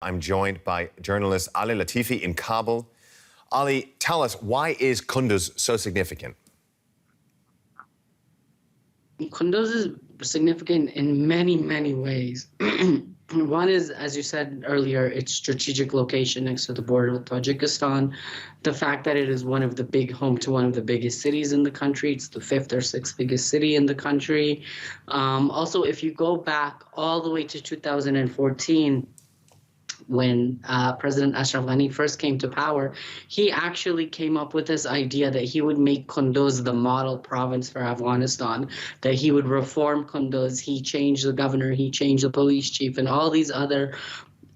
I'm joined by journalist Ali Latifi in Kabul. Ali, tell us, why is Kunduz so significant? Kunduz is significant in many, many ways. One is, as you said earlier, its strategic location next to the border with Tajikistan. The fact that it is home to one of the biggest cities in the country. It's the fifth or sixth biggest city in the country. Also, if you go back all the way to 2014, when President Ashraf Ghani first came to power, he actually came up with this idea that he would make Kunduz the model province for Afghanistan, that he would reform Kunduz. He changed the governor, he changed the police chief, and all these other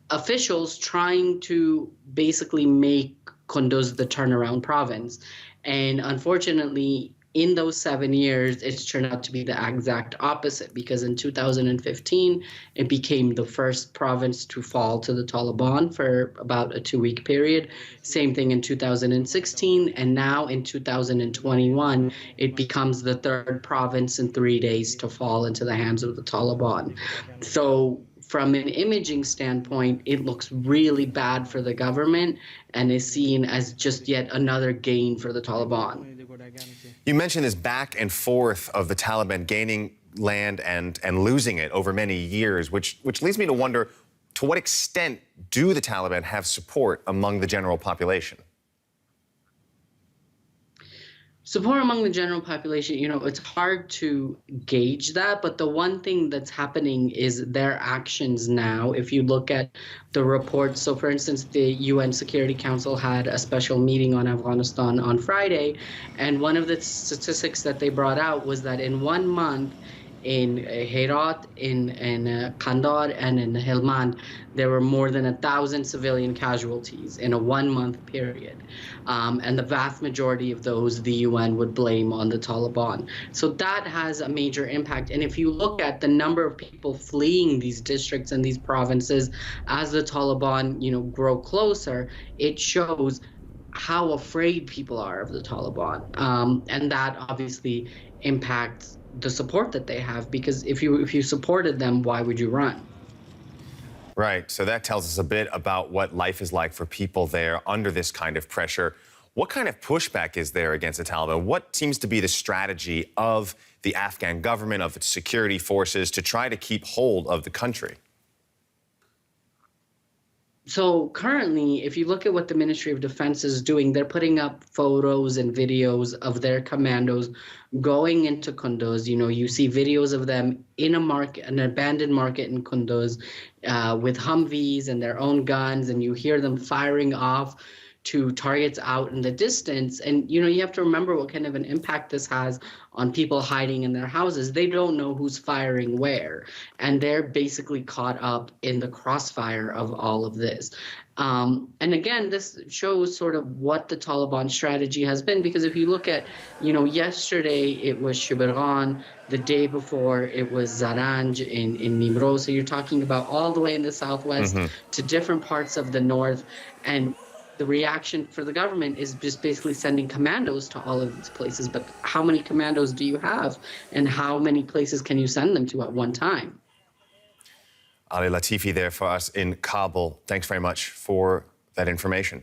officials trying to basically make Kunduz the turnaround province. And unfortunately, in those 7 years, it's turned out to be the exact opposite, because in 2015, it became the first province to fall to the Taliban for about a 2-week period. Same thing in 2016, and now in 2021, it becomes the third province in 3 days to fall into the hands of the Taliban. So from an imaging standpoint, it looks really bad for the government and is seen as just yet another gain for the Taliban. You mentioned this back and forth of the Taliban gaining land and losing it over many years, which leads me to wonder, to what extent do the Taliban have support among the general population? Support among the general population, it's hard to gauge that, but the one thing that's happening is their actions now. If you look at the reports, so for instance, the UN Security Council had a special meeting on Afghanistan on Friday, and one of the statistics that they brought out was that in 1 month, in Herat, in Kandahar, and in Helmand, there were more than 1,000 civilian casualties in a 1-month period. And the vast majority of those, the UN would blame on the Taliban. So that has a major impact. And if you look at the number of people fleeing these districts and these provinces as the Taliban, grow closer, it shows how afraid people are of the Taliban. And that obviously impacts the support that they have, because if you supported them, why would you run? Right. So that tells us a bit about what life is like for people there under this kind of pressure. What kind of pushback is there against the Taliban? What seems to be the strategy of the Afghan government, of its security forces, to try to keep hold of the country? So currently, if you look at what the Ministry of Defense is doing, they're putting up photos and videos of their commandos going into Kunduz. You see videos of them in a market, an abandoned market in Kunduz, with Humvees and their own guns, and you hear them firing off to targets out in the distance. And, you have to remember what kind of an impact this has on people hiding in their houses. They don't know who's firing where, and they're basically caught up in the crossfire of all of this. And again, this shows sort of what the Taliban strategy has been, because if you look at, yesterday it was Shibirgan, the day before it was Zaranj in Nimrod. So you're talking about all the way in the southwest to different parts of the north. And the reaction for the government is just basically sending commandos to all of these places. But how many commandos do you have, and how many places can you send them to at one time? Ali Latifi there for us in Kabul. Thanks very much for that information.